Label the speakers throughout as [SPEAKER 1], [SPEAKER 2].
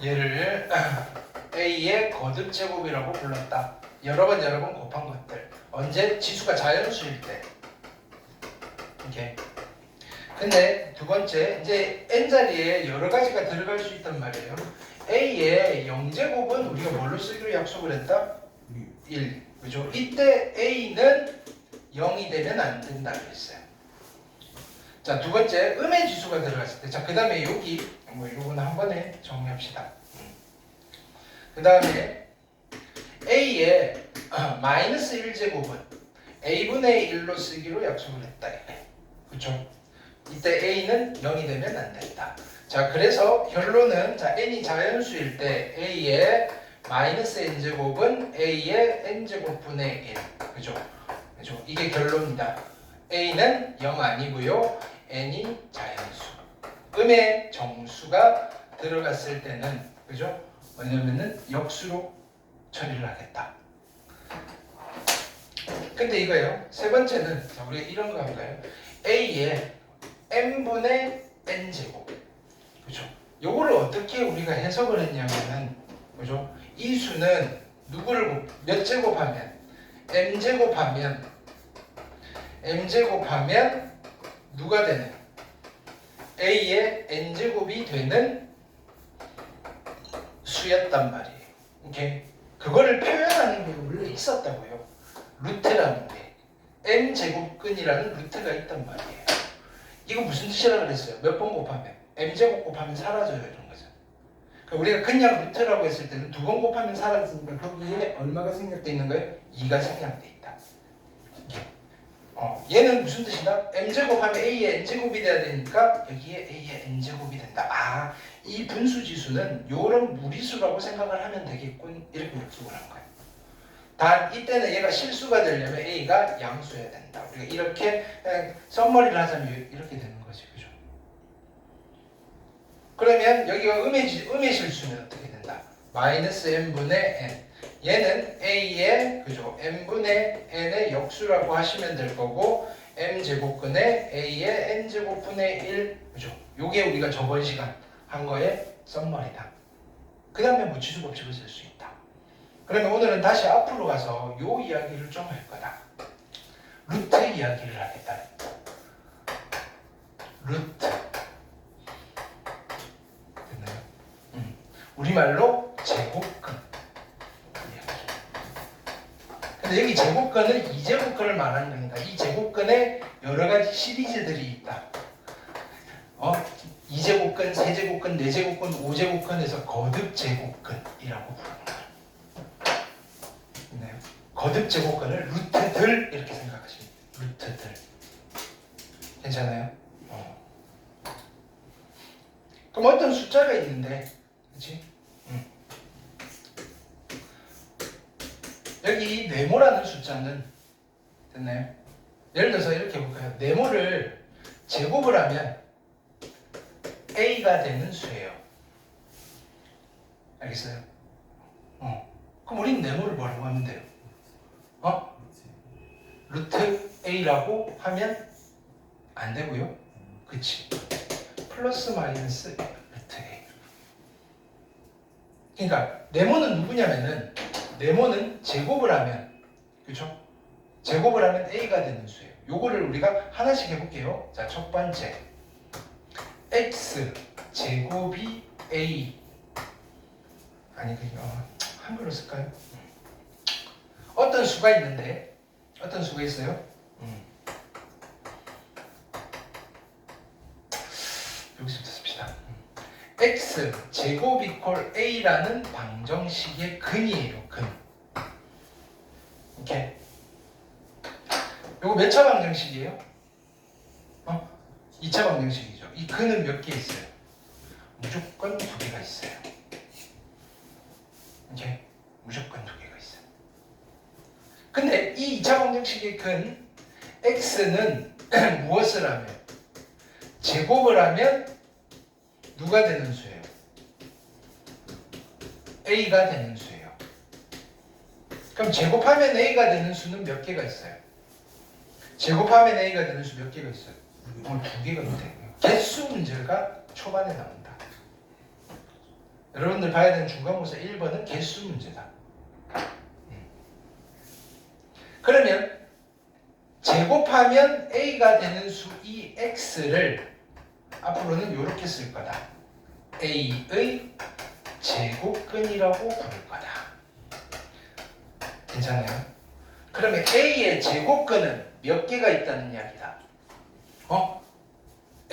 [SPEAKER 1] 얘를 A의 거듭 제곱이라고 불렀다. 여러 번 곱한 것들. 언제? 지수가 자연수일 때. 오케이. 근데 두 번째, 이제 n자리에 여러 가지가 들어갈 수 있단 말이에요. A의 0제곱은 우리가 뭘로 쓰기로 약속을 했다? 1. 그죠? 이때 A는 0이 되면 안 된다 그랬어요. 자, 두 번째, 음의 지수가 들어갔을 때. 자, 그 다음에 여기, 요거는 한 번에 정리합시다. 그 다음에 A의 마이너스 1제곱은 A분의 1로 쓰기로 약속을 했다. 그쵸? 이때 A는 0이 되면 안 된다. 자, 그래서 결론은, 자, n이 자연수일 때 A의 마이너스 n제곱은 A의 n제곱분의 1. 그죠? 그죠? 이게 결론이다. A는 0 아니고요. n이 자연수. 음의 정수가 들어갔을 때는, 그죠? 왜냐면은 역수로 처리를 하겠다. 근데 이거예요. 세 번째는, 자, 우리가 이런 거 할까요? A의 n분의 n제곱. 그죠? 요거를 어떻게 우리가 해석을 했냐면은, 그죠? 이 수는 누구를 몇 제곱하면 m제곱하면 누가 되는? A의 n제곱이 되는 수였단 말이에요. 오케이? 그거를 표현하는 게 원래 있었다고요. 루트라는 게. m제곱근이라는 루트가 있단 말이에요. 이거 무슨 뜻이라 그랬어요? 몇 번 곱하면? m제곱 곱하면 사라져요. 이런 거죠. 그러니까 우리가 그냥 루트라고 했을 때는 두 번 곱하면 사라지니까 거기에 얼마가 생략돼 있는 거예요? 2가 생략돼 있다. 얘는 무슨 뜻이다? m제곱하면 a의 n제곱이 돼야 되니까 여기에 a의 n제곱이 된다. 아, 이 분수지수는 요런 무리수라고 생각을 하면 되겠군. 이렇게 약속을 한 거예요. 단 이때는 얘가 실수가 되려면 a가 양수여야 된다. 우리가 이렇게 썸머리를 하자면 이렇게 되는 거지. 그죠? 그러면 여기가 음의 실수는 어떻게 된다? 마이너스 n분의 n. 얘는 a의, 그죠? n분의 n의 역수라고 하시면 될 거고, m제곱근의 a의 n제곱분의 1. 그죠? 요게 우리가 저번 시간 한 거의 썸머리다. 그 다음에 뭐 지수법칙을 쓸 수 있다. 그러면 오늘은 다시 앞으로 가서 요 이야기를 좀 할 거다. 루트 이야기를 하겠다. 루트. 됐나요? 우리말로 제곱근. 근데 여기 제곱근은 이 제곱근을 말하는 겁니다. 이 제곱근에 여러 가지 시리즈들이 있다. 2제곱근, 3제곱근, 4제곱근, 5제곱근에서 거듭 제곱근이라고 부르는 거예요. 네. 거듭 제곱근을 루트들 이렇게 생각하시면 돼요. 루트들. 괜찮아요? 그럼 어떤 숫자가 있는데, 그렇지? 여기 이 네모라는 숫자는 됐나요? 예를 들어서 이렇게 볼까요? 네모를 제곱을 하면 A가 되는 수예요. 알겠어요? 그럼 우리는 네모를 뭐라고 하면 돼요? 루트 A라고 하면 안 되고요. 그치? 플러스 마이너스 루트 A. 그러니까 네모는 누구냐면은 네모는 제곱을 하면, 그렇죠? 제곱을 하면 A가 되는 수예요. 요거를 우리가 하나씩 해볼게요. 자, 첫 번째 X 제곱이 A. 아니 그냥 한글로 쓸까요? 어떤 수가 있는데, 어떤 수가 있어요? 여기서부터 씁시다. X 제곱 이퀄 A라는 방정식의 근이에요. 근. 오케이. 요거 몇 차 방정식이에요? 2차 방정식이죠. 이 근은 몇 개 있어요? 무조건 2개가 있어요. 오케이. 무조건 2개가 있어요. 근데 이 2차 방정식의 근 x는 무엇을 하면? 제곱을 하면 누가 되는 수예요? a가 되는 수예요. 그럼 제곱하면 a가 되는 수는 몇 개가 있어요? 제곱하면 a가 되는 수 몇 개가 있어요? 2개가 있대요. 개수 문제가 초반에 나온다. 여러분들 봐야 되는 중간고사 1번은 개수 문제다. 그러면 제곱하면 a가 되는 수 이 x를 앞으로는 이렇게 쓸 거다. a의 제곱근이라고 부를 거다. 괜찮아요? 그러면 a의 제곱근은 몇 개가 있다는 이야기다.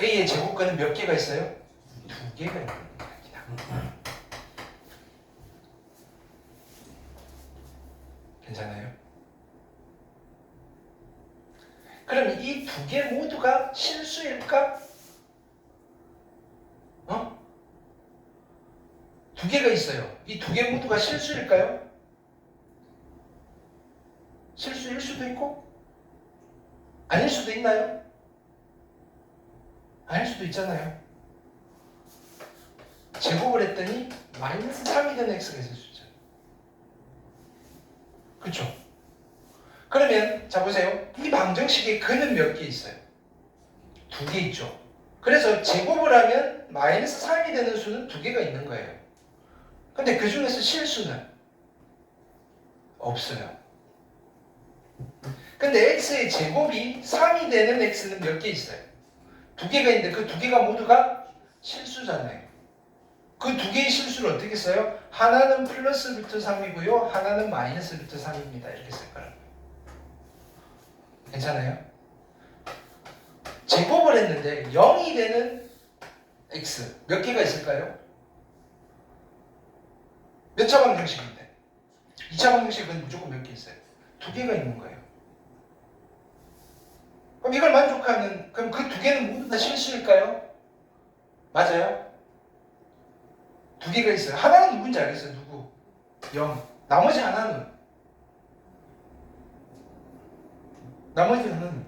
[SPEAKER 1] a의 제곱근은 몇 개가 있어요? 2개가 있는 이야기다. 괜찮아요? 그럼 이 2개 모두가 실수일까? 2개가 있어요. 이 2개 모두가 실수일까요? 실수일 수도 있고 아닐 수도 있나요? 아닐 수도 있잖아요. 제곱을 했더니 마이너스 3이 되는 x가 있을 수 있잖아요. 그렇죠? 그러면 자 보세요. 이 방정식에 근은 몇 개 있어요? 2개 있죠. 그래서 제곱을 하면 마이너스 3이 되는 수는 2개가 있는 거예요. 근데 그 중에서 실수는 없어요. 근데 x의 제곱이 3이 되는 x는 몇 개 있어요? 2개가 있는데 그 2개가 모두가 실수잖아요. 그 2개의 실수를 어떻게 써요? 하나는 플러스 루트 3이고요. 하나는 마이너스 루트 3입니다. 이렇게 쓸 거라고. 괜찮아요? 제곱을 했는데 0이 되는 x 몇 개가 있을까요? 몇 차 방정식인데? 2차 방정식은 무조건 몇 개 있어요? 2개가 있는 거예요. 그럼 이걸 만족하는, 그럼 그 2개는 모두 다 실수일까요? 맞아요? 2개가 있어요. 하나는 누군지 알겠어요? 누구? 0. 나머지 하나는? 나머지 하나는?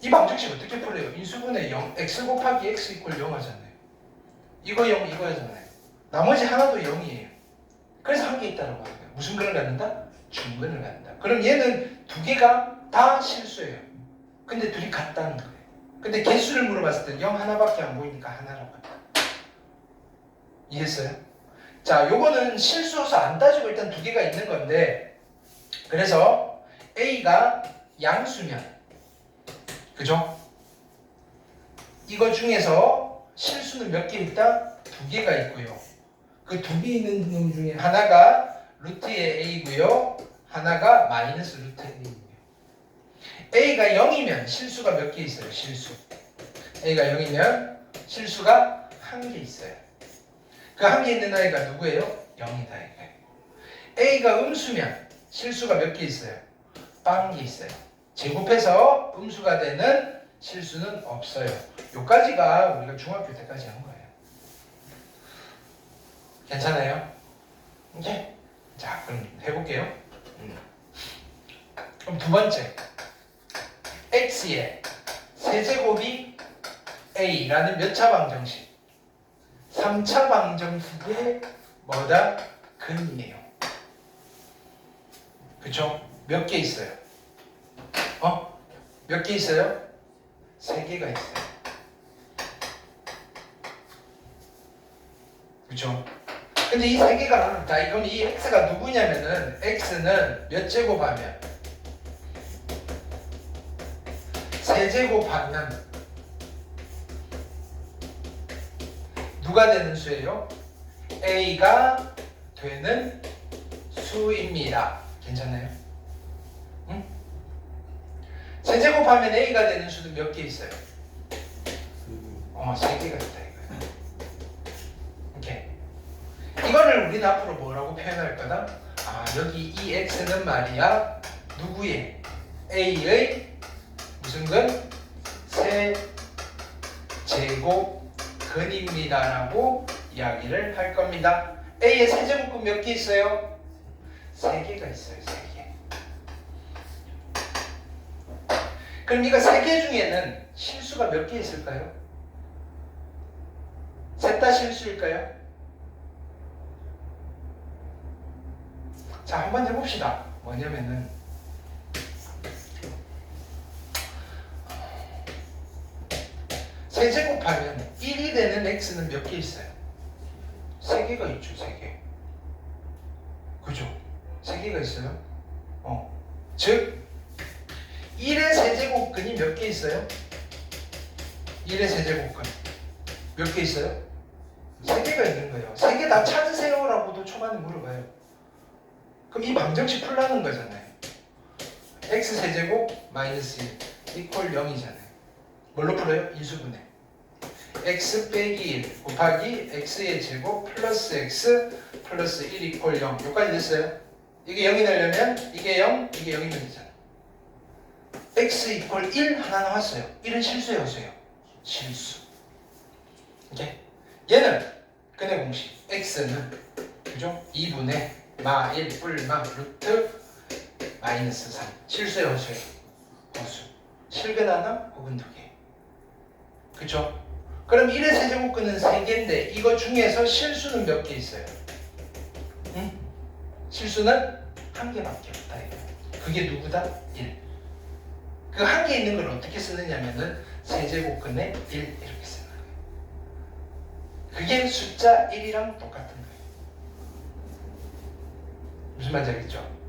[SPEAKER 1] 이 방정식 어떻게 풀려요? 인수분해 0, x 곱하기 x 이퀄 0 하잖아요. 이거 0, 이거 하잖아요. 나머지 하나도 0이에요. 그래서 한 개 있다고 하는 거예요. 무슨 근을 갖는다? 중근을 갖는다. 그럼 얘는 2개가 다 실수예요. 근데 둘이 같다는 거예요. 근데 개수를 물어봤을 때 0 하나밖에 안 보이니까 하나라고 한다. 이해했어요? 자, 요거는 실수여서 안 따지고 일단 2개가 있는 건데, 그래서 A가 양수면, 그죠? 이거 중에서 실수는 몇 개 있다? 2개가 있고요. 그 2개 있는 놈 중에 하나가 루트의 A고요. 하나가 마이너스 루트의 A고요. A가 0이면 실수가 몇 개 있어요? 실수. A가 0이면 실수가 1개 있어요. 그 1개 있는 아이가 누구예요? 0이다 이거예요. A가 음수면 실수가 몇 개 있어요? 0개 있어요. 제곱해서 음수가 되는 실수는 없어요. 요까지가 우리가 중학교 때까지 한 거예요. 괜찮아요? 오케이? 자, 그럼 해볼게요. 그럼 두 번째, x의 세제곱이 a라는 몇 차 방정식? 3차 방정식의 뭐다? 근이에요. 그쵸? 몇 개 있어요? 몇 개 있어요? 3개가 있어요. 그쵸? 근데 이 3개가 다 이건 이 x가 누구냐면은 x는 몇 제곱하면? 세제곱하면 누가 되는 수예요? a가 되는 수입니다. 괜찮아요? 응? 세제곱하면 a가 되는 수는 몇 개 있어요? 3개가 있다 이거예요. 오케이. 이거를 우리는 앞으로 뭐라고 표현할 거다? 여기 이 x는 말이야 누구의? a의 무슨 근? 세제곱근입니다라고 이야기를 할 겁니다. a의 세제곱근 몇 개 있어요? 3개가 있어요. 3개. 그럼 이거 3개 중에는 실수가 몇 개 있을까요? 셋 다 실수일까요? 자, 한번 해봅시다. 뭐냐면은 세제곱하면 1이 되는 x는 몇 개 있어요? 3개가 있죠. 3개. 그죠? 3개가 있어요. 즉 1의 세제곱근이 몇 개 있어요? 1의 세제곱근 몇 개 있어요? 3개가 있는 거예요. 3개 다 찾으세요 라고도 초반에 물어봐요. 그럼 이 방정식 풀라는 거잖아요. x세제곱 마이너스 1 이퀄 0이잖아요. 뭘로 풀어요? 인수분해. x 빼기 1 곱하기 x의 제곱 플러스 x 플러스 1 이퀄 0. 여기까지 됐어요? 이게 0이 되려면 이게 0, 이게 0이면 되잖아. x 이퀄 1 하나 나왔어요. 1은 실수예요, 허수예요? 실수. 오케이? 얘는 근해 공식. x는 그죠? 2분의 마 1 뿔마 루트 마이너스 3. 실수예요, 허수예요? 허수. 실근 하나 혹은 2개. 그쵸? 그럼 1의 세제곱근은 3개인데 이거 중에서 실수는 몇 개 있어요? 응? 실수는 1개밖에 없다. 그게 누구다? 1. 그 1개 있는 걸 어떻게 쓰느냐면은 세제곱근의 1 이렇게 쓰는 거예요. 그게 숫자 1이랑 똑같은 거예요. 무슨 말인지 알겠죠?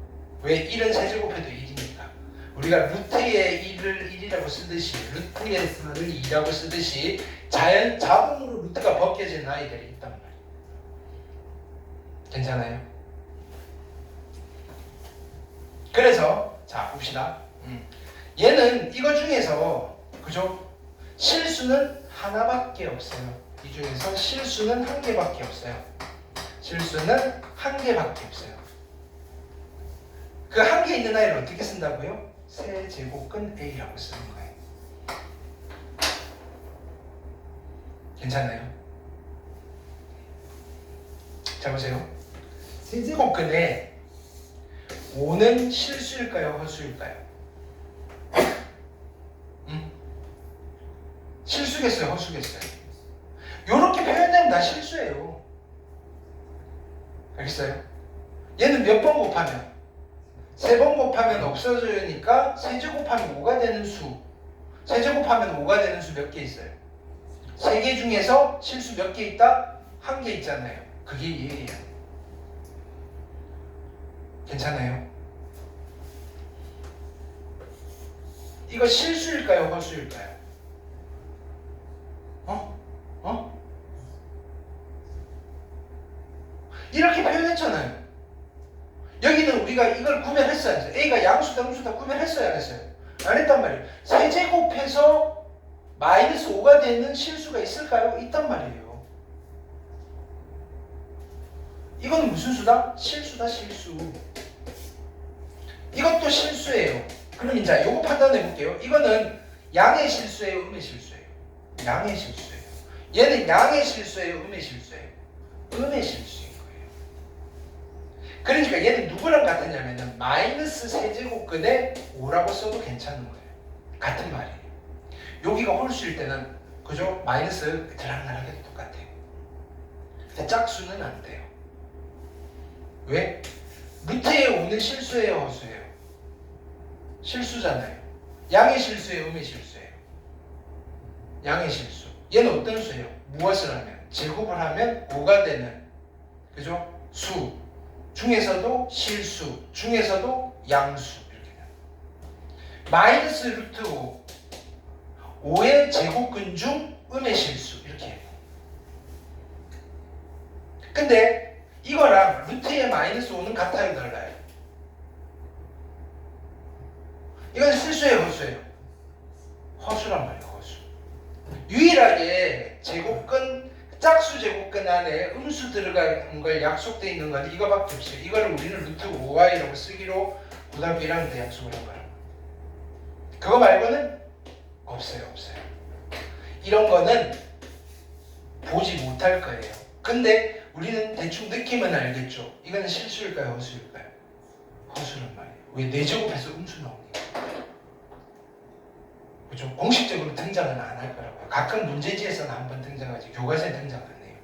[SPEAKER 1] 왜 1은 세제곱해도 1이니까. 우리가 루트의 1을 1이라고 쓰듯이 루트의 4를 2라고 쓰듯이 자동으로 루트가 벗겨지는 아이들이 있단 말이에요. 괜찮아요? 그래서 자 봅시다. 얘는 이거 중에서 그죠? 실수는 하나밖에 없어요. 이 중에서 실수는 1개밖에 없어요. 실수는 1개밖에 없어요. 그 1개 있는 아이를 어떻게 쓴다고요? 세제곱근 A라고 쓰는 거예요. 괜찮아요? 자 보세요. 세제곱근에 5는 실수일까요? 허수일까요? 실수겠어요? 허수겠어요? 이렇게 표현되면 다 실수예요. 알겠어요? 얘는 몇 번 곱하면? 3번 곱하면 없어지니까 세제곱하면 5가 되는 수. 세제곱하면 5가 되는 수 몇 개 있어요? 3개 중에서 실수 몇 개 있다? 1개 있잖아요. 그게 얘예요. 괜찮아요? 이거 실수일까요? 허수일까요? 이렇게 표현했잖아요. 여기는 우리가 이걸 구별했어야 했어요. A가 양수다 음수다 구별했어야 안 했어요? 안 했단 말이에요. 세제곱해서 마이너스 5가 되는 실수가 있을까요? 있단 말이에요. 이건 무슨 수다? 실수다 실수. 이것도 실수예요. 그럼 이제 요거 판단해 볼게요. 이거는 양의 실수예요? 음의 실수예요? 양의 실수예요. 얘는 양의 실수예요? 음의 실수예요? 음의 실수예요. 그러니까 얘는 누구랑 같으냐면은 마이너스 세제곱근에 5라고 써도 괜찮은 거예요. 같은 말이에요. 여기가 홀수일 때는 그죠? 마이너스 드락나락해도 똑같아요. 근데 짝수는 안 돼요. 왜? 루트에 5는 실수예요, 허수예요? 실수잖아요. 양의 실수예요, 음의 실수예요? 양의 실수. 얘는 어떤 수예요? 무엇을 하면? 제곱을 하면 5가 되는 그죠? 수. 중에서도 실수, 중에서도 양수 이렇게 돼요. 마이너스 루트 5, 5의 제곱근 중 음의 실수 이렇게 해요. 근데 이거랑 루트의 마이너스 5는 같아요, 달라요? 이건 실수예요, 허수예요? 허수란 말이에요, 허수. 유일하게 제곱근 짝수 제곱근 안에 음수 들어가는 걸 약속되어 있는 건 이거밖에 없어요. 이거를 우리는 루트 5y라고 쓰기로 고등학교 1학년 때 약속을 한 거라고. 그거 말고는 없어요. 이런 거는 보지 못할 거예요. 근데 우리는 대충 느낌은 알겠죠. 이거는 실수일까요? 허수일까요? 허수란 말이에요. 왜 4제곱해서 음수 나오니까. 그죠? 공식적으로 등장은 안 할 거라고요. 가끔 문제지에서는 한번 등장하지 교과서에 등장 안 해요.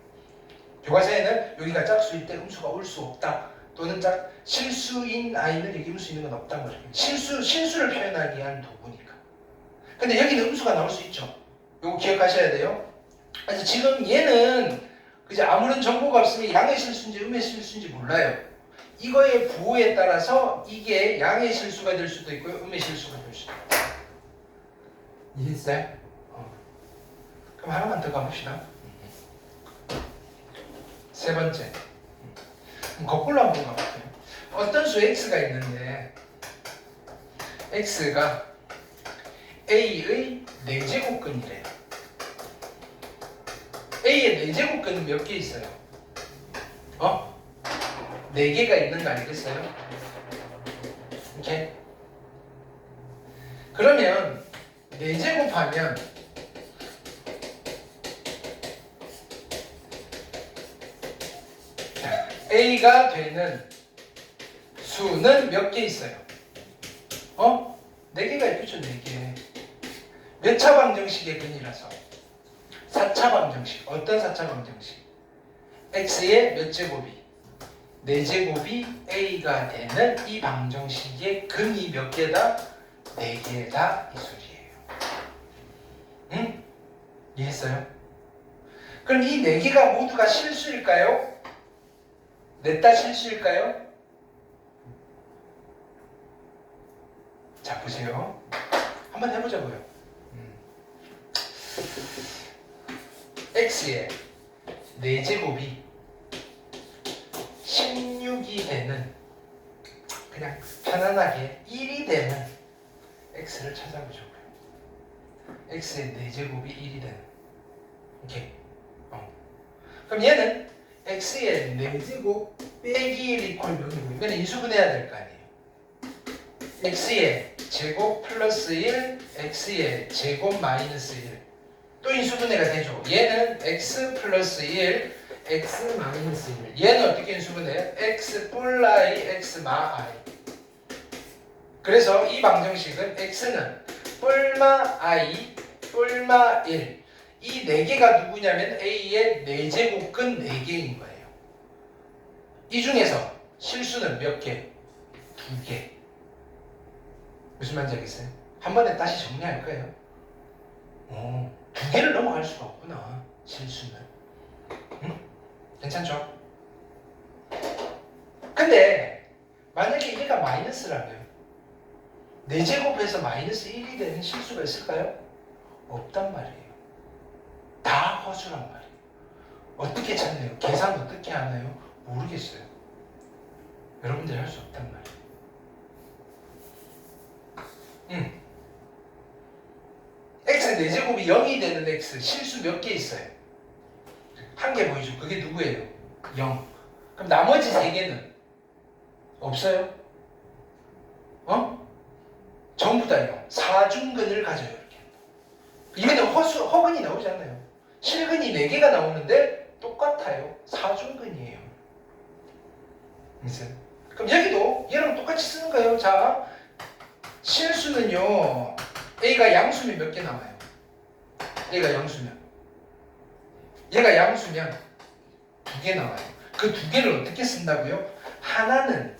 [SPEAKER 1] 교과서에는 여기가 짝수일 때 음수가 올 수 없다. 또는 실수인 아이는 여기 음수 있는 건 없다는 거죠. 실수를 표현하기 위한 도구니까. 근데 여기는 음수가 나올 수 있죠. 요거 기억하셔야 돼요. 그래서 지금 얘는 그지? 아무런 정보가 없으면 양의 실수인지 음의 실수인지 몰라요. 이거의 부호에 따라서 이게 양의 실수가 될 수도 있고요, 음의 실수가 될 수도 있고요. 이해했어요? 그럼 하나만 더 가봅시다. 세 번째. 거꾸로 한번 가볼게요. 어떤 수 x가 있는데 x가 a의 4제곱근이래요. a의 4제곱근은 몇 개 있어요? 4개가 있는 거 아니겠어요? 이렇게. 그러면 4제곱하면 a가 되는 수는 몇 개 있어요? 4개가 있겠죠, 4개. 몇 차 방정식의 근이라서? 4차 방정식. 어떤 4차 방정식? x의 몇 제곱이? 4제곱이 a가 되는 이 방정식의 근이 몇 개다? 4개다 이 소리예요. 응? 이해했어요? 그럼 이 4개가 모두가 실수일까요? 넷다 실수일까요? 자, 보세요. 한번 해보자고요. x의 4제곱이 16이 되는, 그냥 편안하게 1이 되는 x를 찾아보자고요. x의 4제곱이 1이 되는. 오케이. 그럼 얘는 x의 4제곱 빼기 1 이퀄 0이고, 이거는 인수분해야 될 거 아니에요. x의 제곱 플러스 1, x의 제곱 마이너스 1. 또 인수분해가 되죠. 얘는 x 플러스 1, x 마이너스 1. 얘는 어떻게 인수분해해요? x 뿔라이, x 마 i. 그래서 이 방정식은 x는 뿔마 i, 뿔마 1. 이 4개가 누구냐면 a의 4제곱근 4개인 거예요. 이 중에서 실수는 몇 개? 2개. 무슨 말인지 알겠어요? 한 번에 다시 정리할 거예요. 2개를 넘어갈 수가 없구나, 실수는. 응? 괜찮죠? 근데 만약에 얘가 마이너스라면 4제곱해서 마이너스 1이 되는 실수가 있을까요? 없단 말이에요. 다 허수란 말이에요. 어떻게 찾나요? 계산 어떻게 하나요? 모르겠어요. 여러분들이 할 수 없단 말이에요. x 4제곱이 0이 되는 x 실수 몇 개 있어요? 한 개 보이죠? 그게 누구예요? 0. 그럼 나머지 3개는 없어요? 전부 다 0. 사중근을 가져요. 이렇게. 이거는 허근이 나오지 않아요. 실근이 4개가 나오는데 똑같아요. 사중근이에요. 그럼 여기도 얘랑 똑같이 쓰는 거예요. 자, 실수는요, A가 양수면 몇 개 남아요? A가 양수면. 얘가 양수면 2개 나와요. 그 2개를 어떻게 쓴다고요? 하나는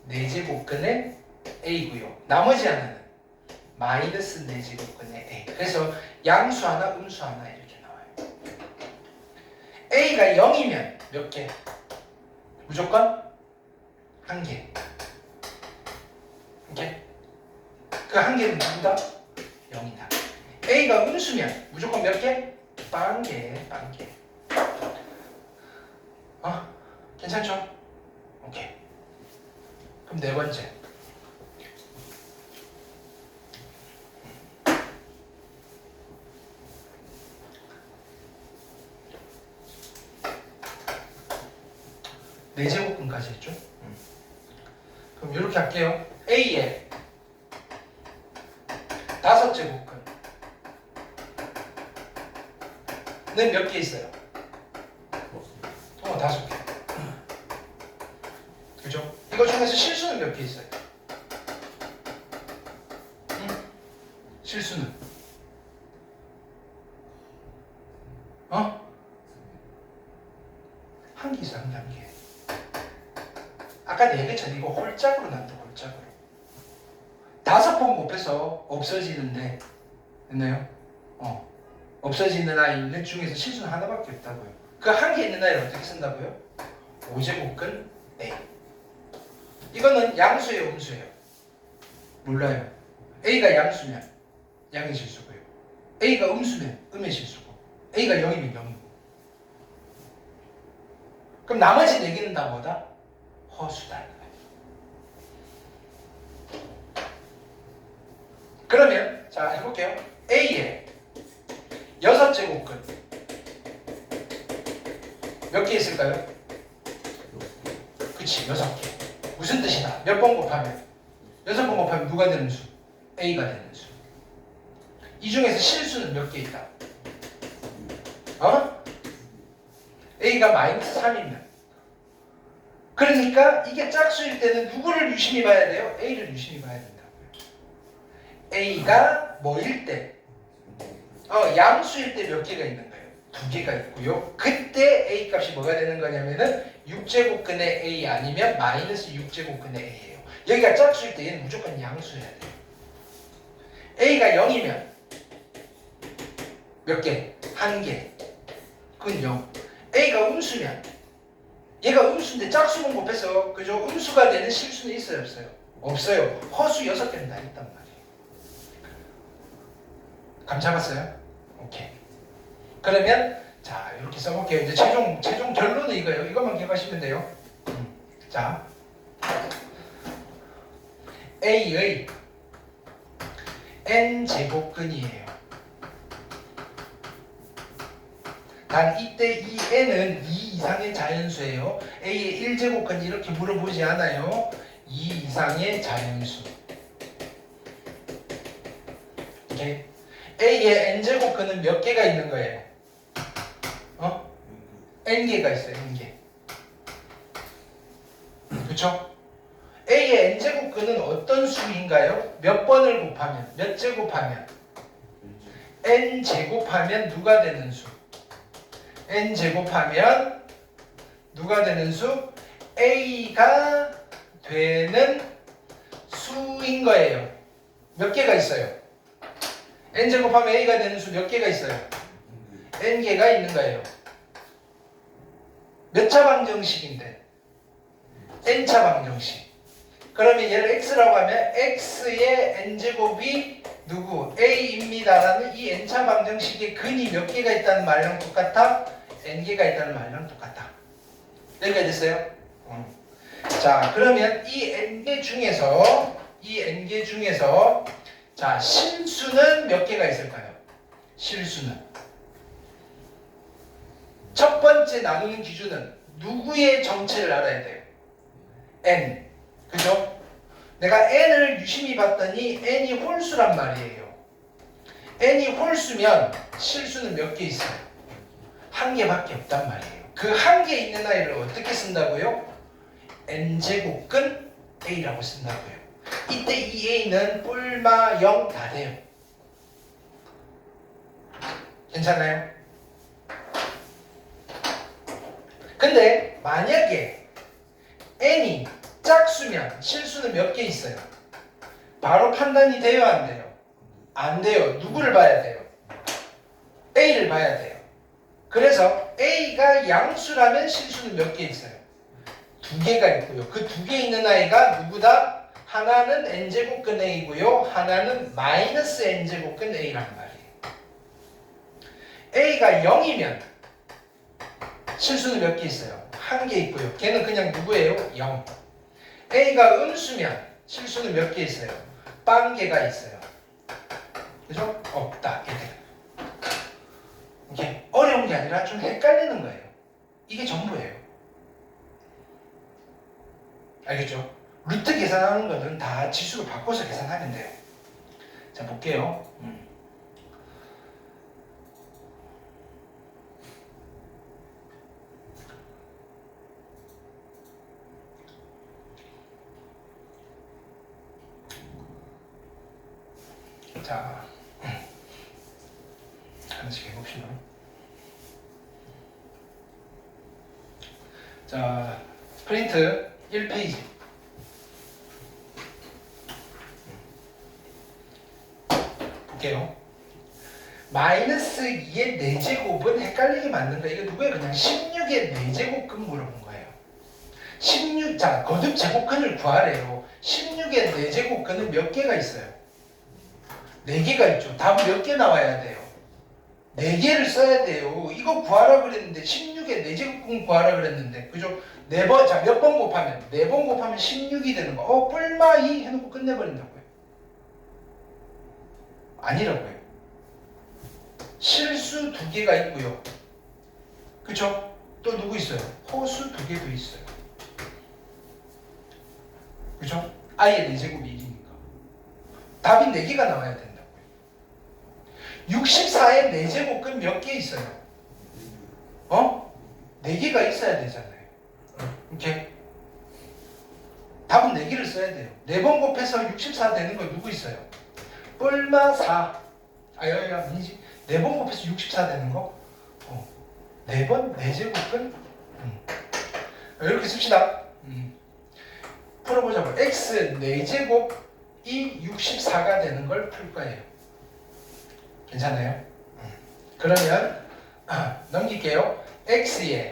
[SPEAKER 1] 4제곱근의 A고요. 나머지 하나는 마이너스 4제곱근의 A. 그래서 양수 하나, 음수 하나 이렇게 나와요. A가 0이면 몇 개? 무조건 1개. 이렇게. 그 1개는 누구다? 0이다. A가 음수면 무조건 몇 개? 1개. 괜찮죠? 오케이. 그럼 4번째. 네 제곱근까지 했죠? 그럼 이렇게 할게요. A에 5제곱근은 몇 개 있어요? 5개. 그죠? 이거 중에서 실수는 몇 개 있어요? 실수는? 한 개 있어, 한 개. 아까 얘기했잖아. 이거 홀짝으로 난다, 홀짝으로. 5번 곱해서 없어지는데, 됐나요? 없어지는 아이들 중에서 실수는 하나밖에 없다고요. 그 한계 있는 아이를 어떻게 쓴다고요? 5제곱근 A. 이거는 양수예요, 음수예요? 몰라요. A가 양수면 양의 실수고요. A가 음수면 음의 실수고. A가 0이면 0이고. 그럼 나머지 4개는 다 뭐다? 허수다. 그러면 자 해볼게요. A에 6제곱근 몇 개 있을까요? 그치, 6개. 무슨 뜻이다? 몇 번 곱하면? 6번 곱하면 누가 되는 수? A가 되는 수. 이 중에서 실수는 몇 개 있다? 어? A가 마이너스 3이면. 그러니까 이게 짝수일 때는 누구를 유심히 봐야 돼요? A를 유심히 봐야 된다고요. A가 뭐일 때? 양수일 때 몇 개가 있는 거예요? 2개가 있고요. 그때 A 값이 뭐가 되는 거냐면은 6제곱근의 A 아니면 마이너스 6제곱근의 A예요. 여기가 짝수일 때 얘는 무조건 양수여야 돼요. A가 0이면 몇 개? 1개. 그건 0. A가 음수면 얘가 음수인데 짝수만 곱해서 그죠? 음수가 되는 실수는 있어요, 없어요? 없어요. 허수 6개는 다 있단 말이에요. 감 잡았어요? 오케이. 그러면 자 이렇게 써볼게요. 이제 최종 결론은 이거예요. 이것만 기억하시면 돼요. 자 A의 n제곱근이에요. 단 이때 이 n은 2 이상의 자연수예요. A의 1제곱근 이렇게 물어보지 않아요. 2 이상의 자연수. 오케이. A의 n제곱근은 몇 개가 있는 거예요? n개가 있어요. n개. 그렇죠? A의 n제곱근은 어떤 수인가요? 몇 번을 곱하면? 몇 제곱하면? n제곱하면 누가 되는 수? n제곱하면 누가 되는 수? A가 되는 수인 거예요. 몇 개가 있어요? n제곱하면 A가 되는 수 몇 개가 있어요? n개가 있는 거예요. 몇 차 방정식인데? n차 방정식. 그러면 얘를 x라고 하면 x의 n제곱이 누구? a입니다라는 이 n차 방정식의 근이 몇 개가 있다는 말이랑 똑같아? n개가 있다는 말이랑 똑같아. 여기까지 됐어요? 자, 그러면 이 n개 중에서 자, 실수는 몇 개가 있을까요? 실수는 첫 번째 나누는 기준은 누구의 정체를 알아야 돼요? n. 그죠? 내가 n을 유심히 봤더니 n이 홀수란 말이에요. n이 홀수면 실수는 몇 개 있어요? 1개밖에 없단 말이에요. 그 1개 있는 아이를 어떻게 쓴다고요? n제곱근 a라고 쓴다고요. 이때 이 a는 뿔마 0 다 돼요. 괜찮아요? 근데 만약에 n이 짝수면 실수는 몇 개 있어요? 바로 판단이 돼요, 안 돼요? 안 돼요. 누구를 봐야 돼요? A를 봐야 돼요. 그래서 A가 양수라면 실수는 몇 개 있어요? 2개가 있고요. 그 2개 있는 아이가 누구다? 하나는 n제곱근 A고요. 하나는 마이너스 n제곱근 A란 말이에요. A가 0이면 실수는 몇 개 있어요? 1개 있고요. 걔는 그냥 누구예요? 0. A가 음수면 실수는 몇 개 있어요? 빵개가 있어요. 그죠? 없다. 이게 어려운 게 아니라 좀 헷갈리는 거예요. 이게 전부예요. 알겠죠? 루트 계산하는 거는 다 지수로 바꿔서 계산하면 돼요. 자, 볼게요. 자, 하나씩 해봅시다. 자, 프린트 1페이지. 볼게요. 마이너스 2의 4제곱은 헷갈리게 만든 거야. 이거 누구야? 그냥 16의 4제곱근 물어본 거예요. 16, 자, 거듭 제곱근을 구하래요. 16의 4제곱근은 몇 개가 있어요? 4개가 있죠. 답은 몇 개 나와야 돼요? 4개를 써야 돼요. 이거 구하라 그랬는데 16의 4제곱근 구하라 그랬는데 그죠? 4번, 자, 몇 번 곱하면? 4번 곱하면 16이 되는 거. 뿔마 2 해놓고 끝내버린다고요. 아니라고요. 실수 2개가 있고요. 그쵸? 또 누구 있어요? 호수 2개도 있어요. 그죠? 아예 4제곱이 1이니까. 답이 4개가 나와야 된다고요. 64의 4제곱은 몇 개 있어요? 4개가 있어야 되잖아요. 이렇게. 답은 4개를 써야 돼요. 4번 곱해서 64 되는 거 누구 있어요? 뿔마 4. 아니지. 4번 곱해서 64 되는 거? 4번 4제곱은? 이렇게 씁시다. 풀어보자고. x 4제곱이 64가 되는 걸 풀 거예요. 괜찮아요? 그러면 넘길게요. x의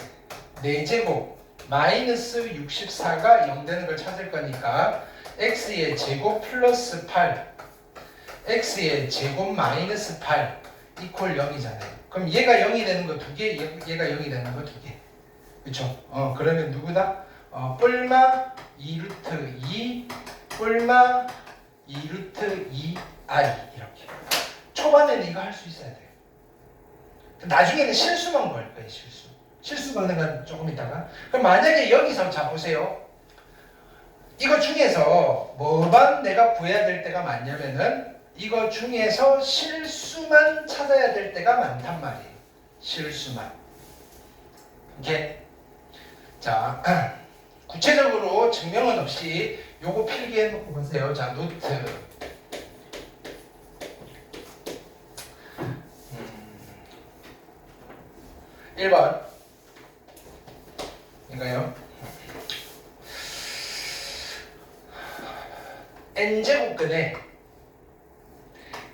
[SPEAKER 1] 4제곱 마이너스 64가 0 되는 걸 찾을 거니까 x의 제곱 플러스 8 x의 제곱 마이너스 8 이퀄 0이잖아요. 그럼 얘가 0이 되는 거 2개, 얘가 0이 되는 거 2개. 그쵸? 그러면 누구다? 뿔마 2루트 2 뿔마 2루트 2i 이렇게. 초반에는 이거 할 수 있어야 돼요. 나중에는 실수만 구할 거예요. 실수 구하는 건 조금 있다가. 그럼 만약에 여기서 자 보세요. 이거 중에서 뭐만 내가 구해야 될 때가 많냐면은 이거 중에서 실수만 찾아야 될 때가 많단 말이에요. 실수만. 이렇게. 자, 구체적으로 증명은 없이 요거 필기해 놓고 보세요. 자, 노트. 1번 이거요. n제곱근에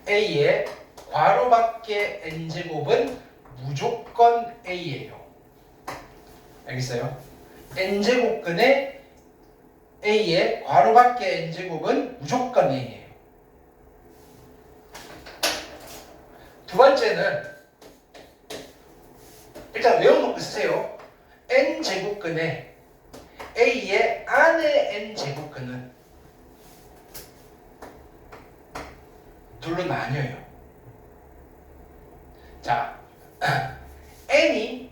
[SPEAKER 1] a의 괄호 밖의 n제곱은 무조건 a예요. 알겠어요? n제곱근에 a의 괄호 밖의 n제곱은 무조건 a예요. 두 번째는 일단 외워놓고 쓰세요. n제곱근에 a의 안의 n제곱근은 둘로 나뉘어요. 자, n이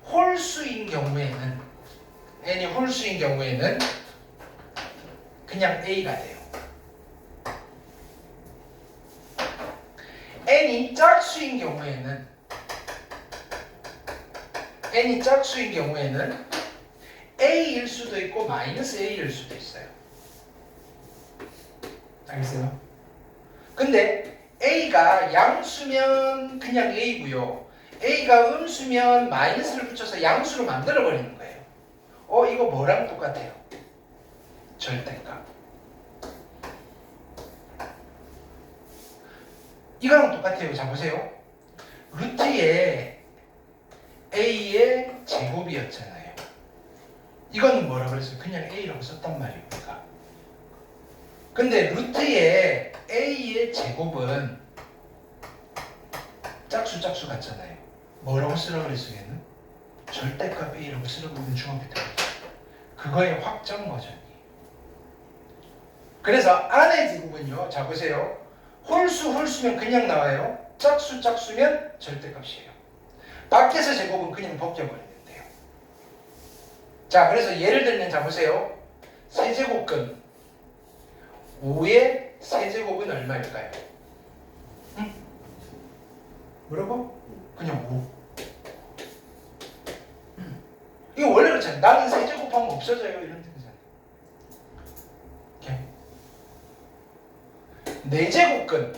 [SPEAKER 1] 홀수인 경우에는 그냥 a가 돼요. n이 짝수인 경우에는 a일 수도 있고 마이너스 a일 수도 있어요. 알겠어요? 근데 a가 양수면 그냥 a고요. a가 음수면 마이너스를 붙여서 양수로 만들어 버리는 거예요. 이거 뭐랑 똑같아요? 절대값. 이거랑 똑같아요. 자 보세요. 루트에 a의 제곱이었잖아요. 이거는 뭐라 그랬어요? 그냥 a라고 썼단 말이에요. 우리가. 근데 루트에 a의 제곱은 짝수 같잖아요. 뭐라고 쓰라고 그랬어요? 얘는? 절대값 a라고 쓰라고 하는 중학교 때 그거의 확정 버전이에요. 그래서 안의 제곱은요. 자 보세요. 홀수면 그냥 나와요. 짝수면 절대값이에요. 밖에서 제곱은 그냥 벗겨버리면 돼요. 자, 그래서 예를 들면 자 보세요. 세제곱근 5의 세제곱은 얼마일까요? 응? 뭐라고? 그냥 5. 이거 원래 그렇잖아요. 나는 세제곱하면 없어져요. 이런 뜻이잖아요. 이렇게. 4제곱근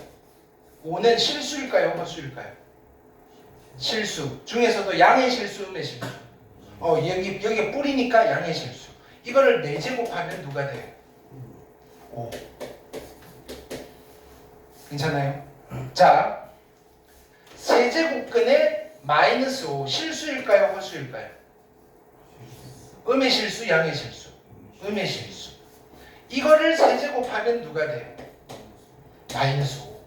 [SPEAKER 1] 5는 실수일까요? 허수일까요? 실수. 중에서도 양의 실수, 음의 실수. 여기 뿌리니까 양의 실수. 이거를 4제곱하면 누가 돼요? 5. 괜찮아요? 자, 세제곱근의 마이너스 5 실수일까요? 허수일까요? 음의 실수, 양의 실수? 음의 실수. 이거를 세제곱하면 누가 돼요? 마이너스 5.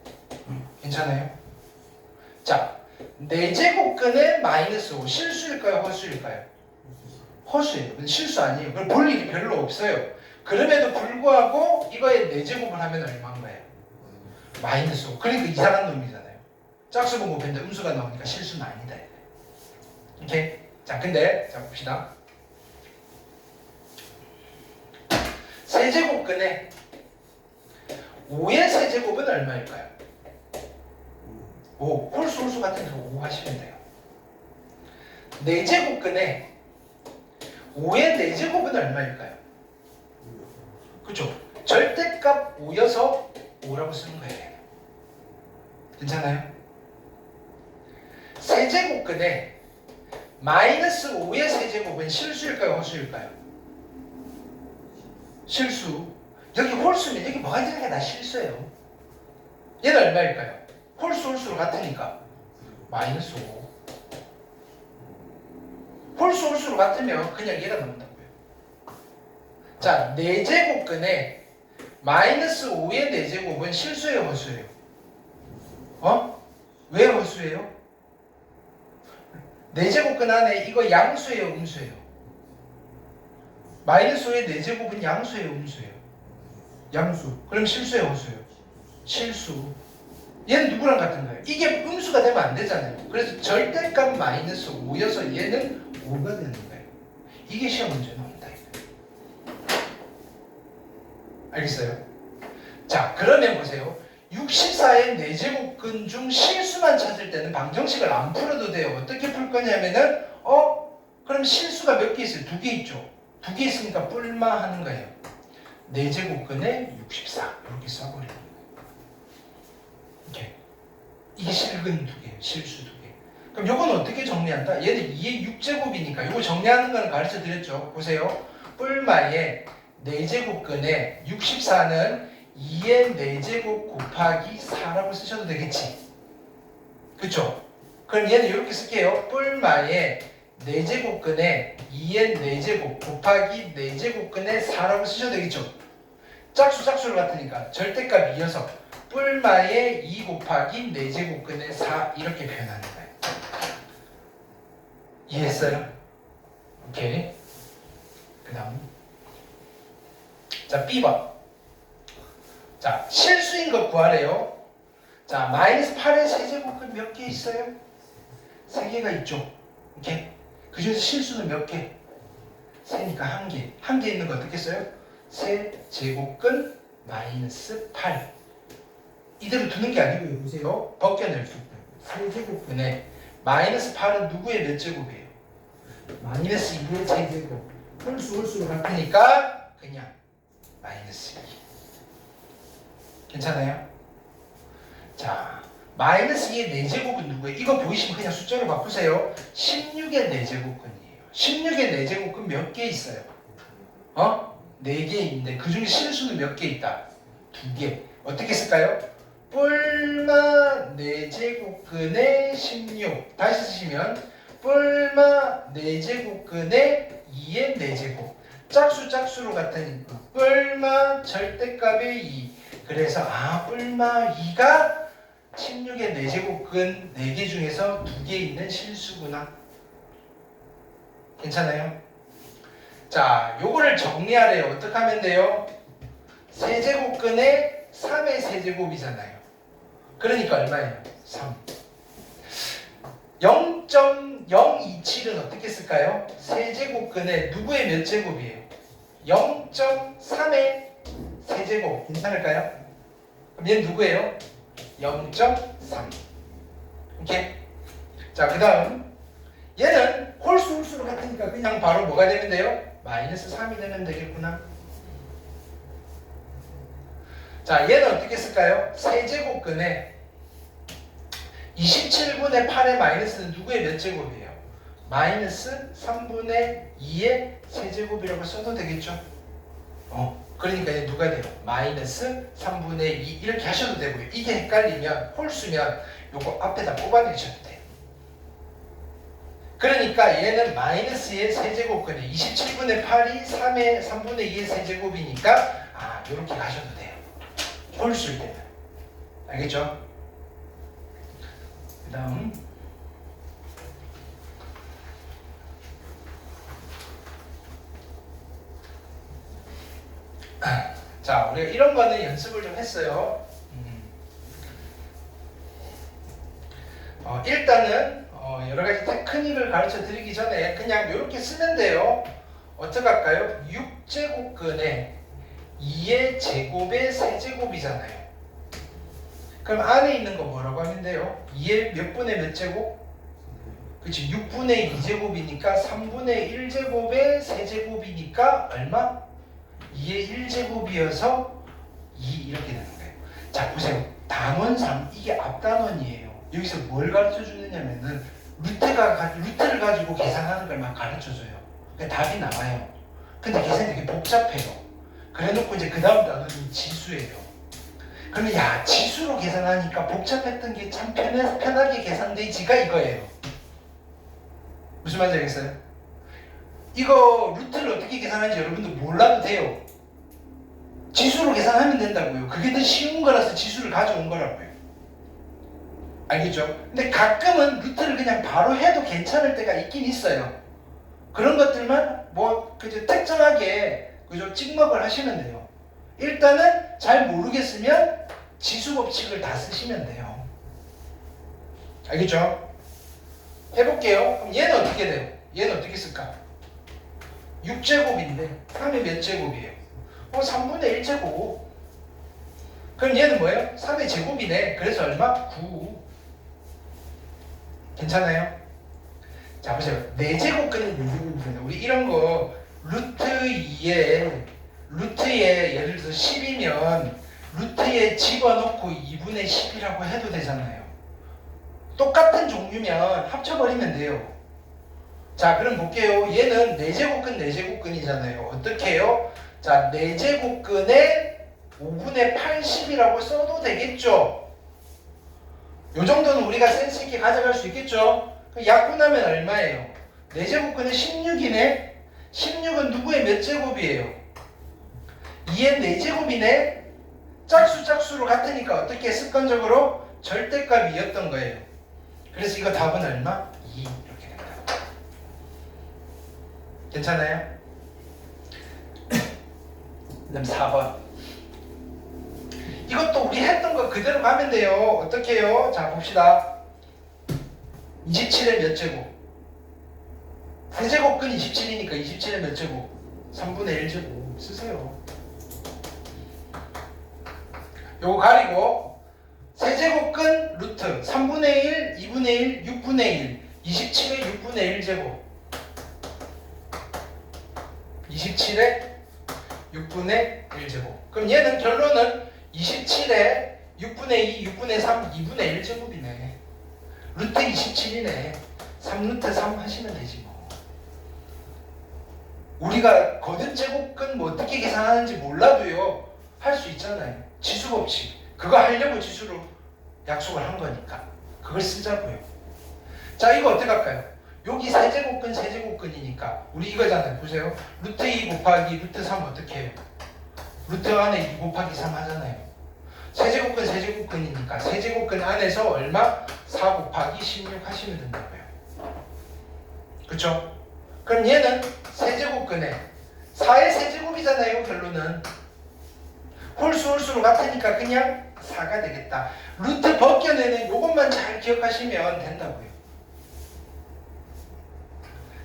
[SPEAKER 1] 괜찮아요? 자, 4제곱근의 마이너스 5 실수일까요? 허수일까요? 허수예요. 근데 실수 아니에요. 그럼 볼 일이 별로 없어요. 그럼에도 불구하고 이거에 4제곱을 하면 얼마인가요? 마이너스 5. 그러니까 이상한 놈이잖아요. 짝수분 곱했는데 음수가 나오니까 실수는 아니다. 오케이? 자, 근데 자 봅시다. 세제곱근의 5의 세제곱은 얼마일까요? 5. 홀수 같은 거 5 하시면 돼요. 4제곱근의 5의 4제곱은 얼마일까요? 그죠? 절대값 5여서 5라고 쓰는 거예요. 괜찮아요? 세제곱근의 마이너스 5의 세제곱은 실수일까요? 허수일까요? 실수. 여기 홀수면 여기 뭐가 들어가 다 실수예요. 얘는 얼마일까요? 홀수로 같으니까 마이너스 5. 홀수로 같으면 그냥 얘가 나온다고요. 자, 4제곱근의 마이너스 5의 4제곱은 실수예요, 허수예요? 왜 허수예요? 4제곱근 안에 이거 양수예요, 음수예요? 마이너스 5의 4제곱은 양수예요, 음수예요? 양수. 그럼 실수예요, 허수예요? 실수. 얘는 누구랑 같은 거예요? 이게 음수가 되면 안 되잖아요. 그래서 절대값 마이너스 5여서 얘는 5가 되는 거예요. 이게 시험 문제 나온다. 알겠어요? 자, 그러면 보세요. 64의 4제곱근 중 실수만 찾을 때는 방정식을 안 풀어도 돼요. 어떻게 풀 거냐면은 그럼 실수가 몇 개 있어요? 2개 있죠. 2개 있으니까 뿔마 하는 거예요. 4제곱근에 64 이렇게 써버리는 거예요. 이렇게. 이게 실근 2개, 실수 2개. 그럼 요건 어떻게 정리한다? 얘는 2의 6제곱이니까 요거 정리하는 걸 가르쳐 드렸죠. 보세요. 뿔마에 4제곱근에 64는 2의 4제곱 곱하기 4라고 쓰셔도 되겠지. 그쵸? 그럼 얘는 이렇게 쓸게요. 뿔마에 4제곱근에 2의 4제곱 곱하기 4제곱근에 4라고 쓰셔도 되겠죠. 짝수를 같으니까 절대값 2여서 뿔마에 2 곱하기 4제곱근에 4 이렇게 표현하는 거예요. 이해했어요? 오케이. 그 다음 자, B번. 자, 실수인 것 구하래요. 자, 마이너스 8의 세제곱은 몇 개 있어요? 3개가 있죠. 오케이? 그 중에서 실수는 몇 개? 3니까 1개. 1개 있는 거 어떻게 써요? 세제곱근 마이너스 8. 이대로 두는 게 아니고요. 보세요. 벗겨낼 수 있다. 세제곱근에 마이너스 8은 누구의 몇 제곱이에요? 마이너스 2의 세제곱. 홀수로 같으니까 그냥 마이너스 2. 괜찮아요? 자, 마이너스 2의 4제곱은 누구예요? 이거 보이시면 그냥 숫자로 바꾸세요. 16의 4제곱근이에요. 16의 4제곱근 몇 개 있어요? 4개 있는데 그 중에 실수는 몇 개 있다? 2개. 어떻게 쓸까요? 뿔마 4제곱근의 16. 다시 쓰시면 뿔마 4제곱근의 2의 4제곱. 짝수로 같으니까 뿔마 절대값의 2. 그래서 뿔마 2가 16의 4제곱근 4개 중에서 2개 있는 실수구나. 괜찮아요? 자, 요거를 정리하래요. 어떻게 하면 돼요? 세제곱근의 3의 세제곱이잖아요. 그러니까 얼마예요? 3. 0.027은 어떻게 쓸까요? 세제곱근의 누구의 몇 제곱이에요? 0.3의 세제곱. 괜찮을까요? 그럼 얘는 누구예요? 0.3. 오케이? 자, 그 다음 얘는 홀수로 같으니까 그냥 바로 뭐가 되면 돼요? 마이너스 3이 되면 되겠구나. 자, 얘는 어떻게 쓸까요? 세제곱근에 27분의 8의 마이너스는 누구의 몇 제곱이에요? 마이너스 3분의 2의 세제곱이라고 써도 되겠죠? 그러니까 이제 누가 돼요? 마이너스 3분의 2 이렇게 하셔도 되고요. 이게 헷갈리면 홀수면 요거 앞에다 뽑아내셔도 돼요. 그러니까 얘는 마이너스의 세제곱근에 27분의 8이 3분의 2의 세제곱이니까 요렇게 가셔도 돼요. 홀수일 때는. 알겠죠? 그 다음 자, 우리가 이런 거는 연습을 좀 했어요. 일단은 여러 가지 테크닉을 가르쳐 드리기 전에 그냥 이렇게 쓰면 돼요. 어떻게 할까요? 6제곱근에 2의 제곱의 세제곱이잖아요. 그럼 안에 있는 거 뭐라고 하면 돼요? 2의 몇 분의 몇 제곱? 그치, 6분의 2제곱이니까 3분의 1제곱의 세제곱이니까 얼마? 2의 1제곱이어서 2 이렇게 되는 거예요. 자, 보세요. 단원 3, 이게 앞단원이에요. 여기서 뭘 가르쳐 주느냐면은 루트를 가지고 계산하는 걸 막 가르쳐 줘요. 그러니까 답이 나와요. 근데 계산이 되게 복잡해요. 그래 놓고 이제 그 다음 단원이 지수예요. 그러면 야, 지수로 계산하니까 복잡했던 게 참 편하게 계산되지가 이거예요. 무슨 말인지 알겠어요? 이거 루트를 어떻게 계산하는지 여러분들 몰라도 돼요. 지수로 계산하면 된다고요. 그게 더 쉬운 거라서 지수를 가져온 거라고요. 알겠죠? 근데 가끔은 루트를 그냥 바로 해도 괜찮을 때가 있긴 있어요. 그런 것들만 그저 특정하게 그저 찍먹을 하시면 돼요. 일단은 잘 모르겠으면 지수 법칙을 다 쓰시면 돼요. 알겠죠? 해볼게요. 그럼 얘는 어떻게 돼요? 얘는 어떻게 쓸까? 6제곱인데 3이 몇 제곱이에요? 3분의 1제곱. 그럼 얘는 뭐예요? 3의 제곱이네. 그래서 얼마? 9. 괜찮아요? 자, 보세요. 4제곱근은 4제곱이잖아요. 우리 이런 거 루트에 예를 들어서 10이면 루트에 집어넣고 2분의 10이라고 해도 되잖아요. 똑같은 종류면 합쳐버리면 돼요. 자, 그럼 볼게요. 얘는 4제곱근 4제곱근이잖아요. 어떻게 해요? 자, 4제곱근에 5분의 80이라고 써도 되겠죠? 요 정도는 우리가 센스 있게 가져갈 수 있겠죠? 약분하면 얼마예요? 4제곱근에 16이네? 16은 누구의 몇 제곱이에요? 2의 4제곱이네? 짝수로 같으니까 어떻게 습관적으로 절대값이었던 거예요. 그래서 이거 답은 얼마? 2 이렇게 된다. 괜찮아요? 그 다음 4번. 이것도 우리 했던 거 그대로 가면 돼요. 어떻게 해요? 자, 봅시다. 27의 몇 제곱? 세제곱근 27이니까 27의 몇 제곱? 3분의 1제곱 쓰세요. 요거 가리고 세제곱근 루트 3분의 1, 2분의 1, 6분의 1 27의 6분의 1제곱 27의 6분의 1제곱. 그럼 얘는 결론은 27에 6분의 2, 6분의 3, 2분의 1제곱이네. 루트 27이네. 3루트 3 하시면 되지 뭐. 우리가 거듭제곱근 뭐 어떻게 계산하는지 몰라도요. 할 수 있잖아요. 지수법칙. 그거 하려고 지수로 약속을 한 거니까. 그걸 쓰자고요. 자, 이거 어떻게 할까요? 여기 세제곱근이니까 우리 이거잖아요. 보세요. 루트 2 곱하기 루트 3 어떻게 해요? 루트 안에 2 곱하기 3 하잖아요. 세제곱근이니까 세제곱근 안에서 얼마? 4 곱하기 16 하시면 된다고요. 그쵸? 그럼 얘는 세제곱근에 4의 세제곱이잖아요. 결론은 홀수로 같으니까 그냥 4가 되겠다. 루트 벗겨내는 요것만 잘 기억하시면 된다고요.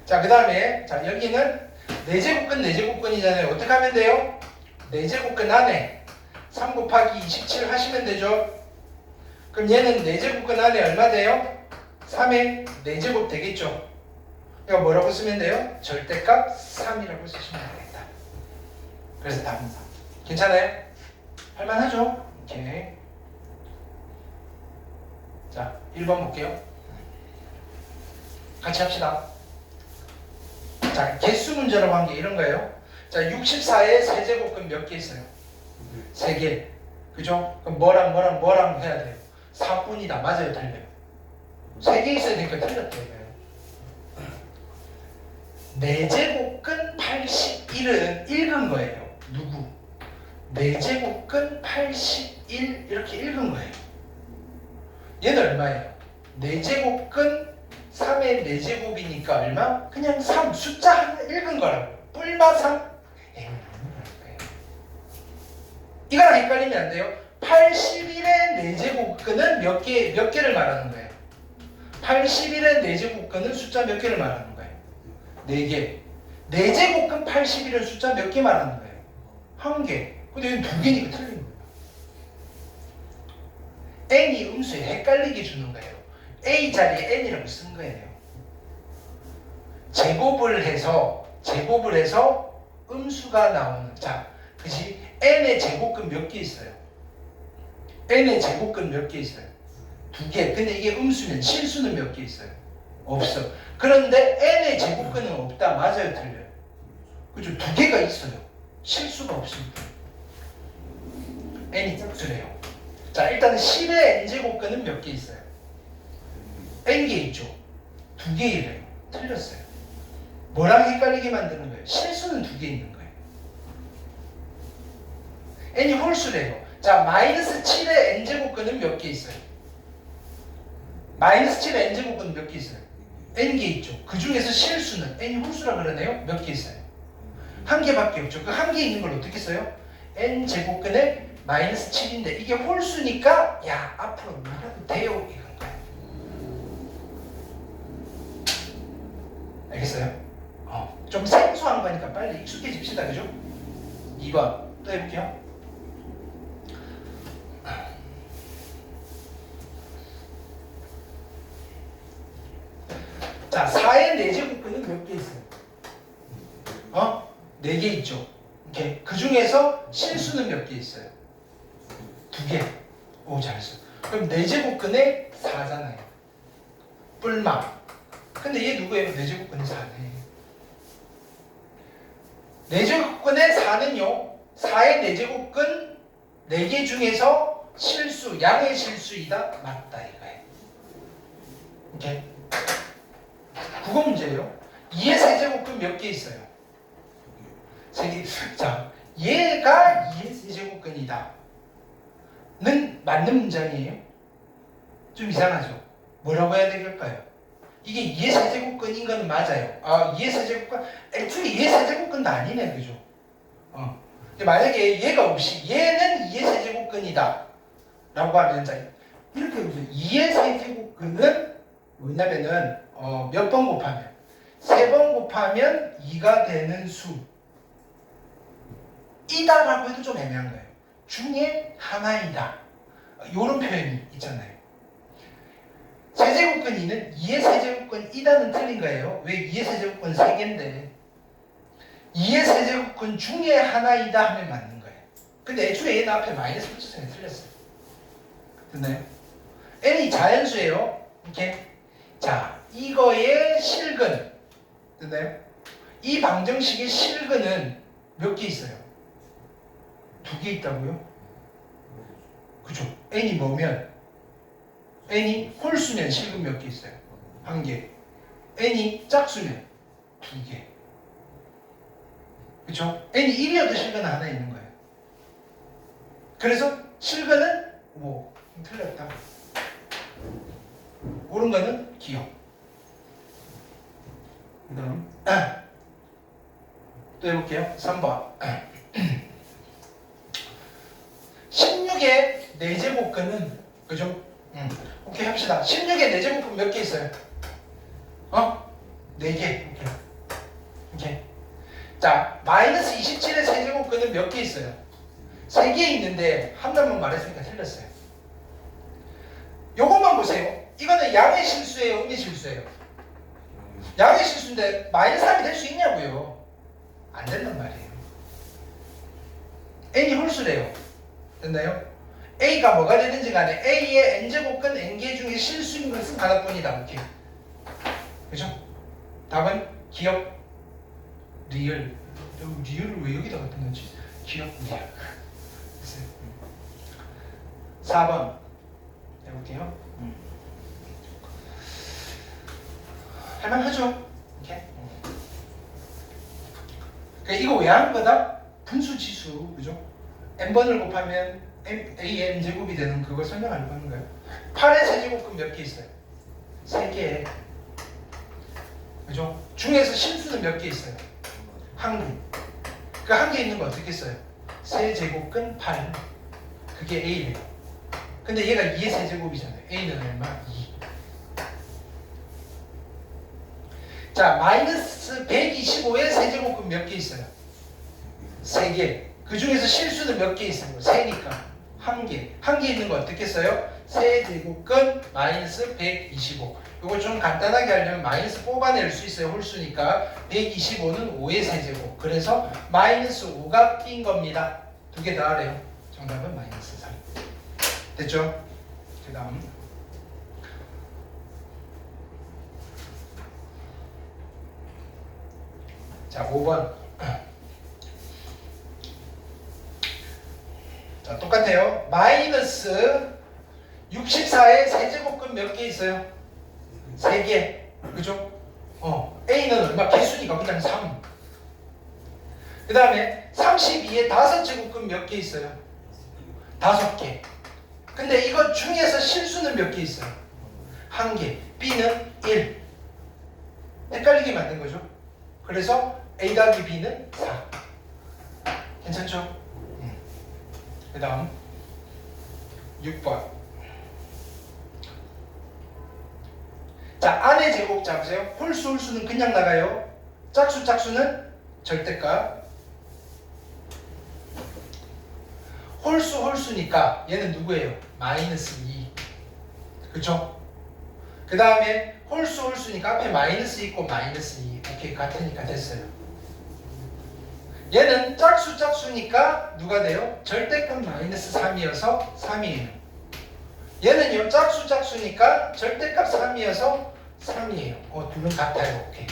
[SPEAKER 1] 자, 그 다음에 자 여기는 4제곱근이잖아요. 어떻게 하면 돼요? 4제곱근 안에 3 곱하기 27 하시면 되죠. 그럼 얘는 4제곱근 안에 얼마 돼요? 3의 4제곱 되겠죠. 그러니까 뭐라고 쓰면 돼요? 절대값 3이라고 쓰시면 되겠다. 그래서 답은 3. 괜찮아요? 할만하죠? 오케이. 자, 1번 볼게요. 같이 합시다. 자, 개수 문제라고 한 게 이런 거예요. 자, 64에 세제곱근 몇 개 있어요? 3개. 그죠? 그럼 뭐랑 해야 돼요? 4분이다. 맞아요, 틀려요? 3개 있어야 되니까 틀렸대요. 4제곱근 81은 읽은 거예요. 누구? 4제곱근 81 이렇게 읽은 거예요. 얘는 얼마예요? 4제곱근 3의 4제곱이니까 얼마? 그냥 3 숫자 하나 읽은 거라고. 뿔마 3. 이거랑 헷갈리면 안 돼요. 81의 4제곱근은 몇 개를 말하는 거예요? 81의 4제곱근은 숫자 몇 개를 말하는 거예요? 4개. 4제곱근 81은 숫자 몇 개 말하는 거예요? 1개. 근데 여기 2개니까 틀린 거예요. n이 음수에 헷갈리게 주는 거예요. a 자리에 n이라고 쓴 거예요. 제곱을 해서 음수가 나오는. 자, 그치? n의 제곱근 몇 개 있어요? n의 제곱근 몇 개 있어요? 2개. 근데 이게 음수면 실수는 몇 개 있어요? 없어. 그런데 n의 제곱근은 없다. 맞아요, 틀려요? 그죠? 2개가 있어요. 실수가 없습니다. n이 그래요. 자, 일단 10의 n제곱근은 몇 개 있어요? n개 있죠? 2개이래요. 틀렸어요. 뭐랑 헷갈리게 만드는 거예요? 실수는 2개 있는 거예요. n이 홀수래요. 자, 마이너스 7의 n제곱근은 몇 개 있어요? 마이너스 7의 n제곱근은 몇 개 있어요? n개 있죠. 그 중에서 실수는 n이 홀수라 그러네요. 몇 개 있어요? 1개밖에 없죠. 그 1개 있는 걸 어떻게 써요? n제곱근에 마이너스 7인데 이게 홀수니까 야, 앞으로 말아도 돼요. 이건 거예요. 알겠어요? 좀 생소한 거니까 빨리 익숙해집시다. 그죠? 2번 또 해볼게요. 자, 4의 4제곱근은 몇 개 있어요? 4개 있죠. 이렇게. 그 중에서 실수는 몇 개 있어요? 2개. 오, 잘했어. 그럼 4제곱근에 4잖아요. 뿔마. 근데 얘 누구예요? 4제곱근에 4네. 4제곱근에 4는요. 4의 4제곱근 4개 중에서 실수, 양의 실수이다. 맞다 이거예요. 오케이. 국어 문제예요. 2의 세제곱근 몇 개 있어요? 3개. 자, 얘가 2의 세제곱근이다. 는 맞는 문장이에요? 좀 이상하죠? 뭐라고 해야 되겠까요? 이게 2의 세제곱근인 건 맞아요. 2의 세제곱근, 애초에 2의 세제곱근도 아니네, 그죠? 근데 만약에 얘가 없이 얘는 2의 세제곱근이다 라고 하면, 자, 이렇게 보세요. 2의 세제곱근은 뭐냐면은 몇 번 곱하면? 3번 곱하면 2가 되는 수 이다라고 해도 좀 애매한 거예요. 중에 하나이다. 이런 표현이 있잖아요. 세제곱근 2는 2의 세제곱근 이다는 틀린 거예요. 왜 2의 세제곱근 3개인데 2의 세제곱근 중에 하나이다 하면 맞는 거예요. 근데 애초에 얘는 앞에 마이너스 붙였으면 틀렸어요. 됐나요? n이 자연수예요. 이렇게. 자, 이거의 실근 됐나요? 이 방정식의 실근은 몇 개 있어요? 2개 있다고요? 그죠? n이 뭐면? n이 홀수면 실근 몇 개 있어요? 1개. n이 짝수면 2개. 그쵸? n이 1이어도 실근은 하나 있는 거예요. 그래서 실근은 뭐 틀렸다. 옳은 거는 기억. 그 다음 또 해볼게요. 3번 16의 4제곱근은 그죠? 오케이 합시다. 16의 4제곱근 몇 개 있어요? 4개. 오케이. 자, 마이너스 27의 세제곱근은 몇 개 있어요? 3개 있는데 한 단만 말했으니까 틀렸어요. 요것만 보세요. 이거는 양의 실수예요? 음의 실수예요? 양의 실수인데 마이너스 3이 될 수 있냐고요? 안 된단 말이에요. n이 홀수래요. 됐나요? a가 뭐가 되든지 간에 a의 n제곱근 n개 중에 실수인 것은 하나뿐이다. 오케이. 그죠? 답은 기억, 리을. 리을을 왜 여기다 갖다 놓지? 귀엽군요. 4번 해볼게요. 할만하죠? 이렇게. 그러니까 이거 왜 하는 거다? 분수 지수, 그죠? n번을 곱하면 an 제곱이 되는 그걸 설명하려고 하는 거예요. 8의 세제곱은 몇 개 있어요? 3개. 그죠? 중에서 실수는 몇 개 있어요? 1개. 그 1개 있는 거 어떻게 써요? 세제곱근 8. 그게 a래요. 근데 얘가 2의 세제곱이잖아요. a는 얼마? 2. 자, 마이너스 125의 세제곱은 몇 개 있어요? 3개. 그 중에서 실수는 몇 개 있어요? 3니까 1개. 1개 있는 거 어떻게 써요? 세제곱근 마이너스 125. 이걸 좀 간단하게 하려면 마이너스 뽑아낼 수 있어요. 홀수니까 125는 5의 세제곱. 그래서 마이너스 5가 낀 겁니다. 두 개 다 하래요. 정답은 마이너스 3. 됐죠? 그 다음 자 5번. 자 똑같아요. 마이너스 64의 세제곱근 몇 개 있어요? 3개. 그죠? A는 얼마? 개수니까 그냥 3. 그 다음에 32의 5제곱근 몇 개 있어요? 5개. 근데 이거 중에서 실수는 몇 개 있어요? 1개. B는 1. 헷갈리게 만든 거죠. 그래서 A 더하기 B는 4. 괜찮죠? 그 다음 6번. 자, 안의 제곱 잡으세요. 홀수는 그냥 나가요. 짝수는 절대값. 홀수니까 얘는 누구예요? 마이너스 2. 그쵸? 그 다음에 홀수니까 앞에 마이너스 있고 마이너스 2. 오케이, 같으니까 됐어요. 얘는 짝수니까 누가 돼요? 절대값 마이너스 3이어서 3이에요. 얘는요, 짝수니까 절대값 3이어서 3이에요. 둘은 같아요. 오케이.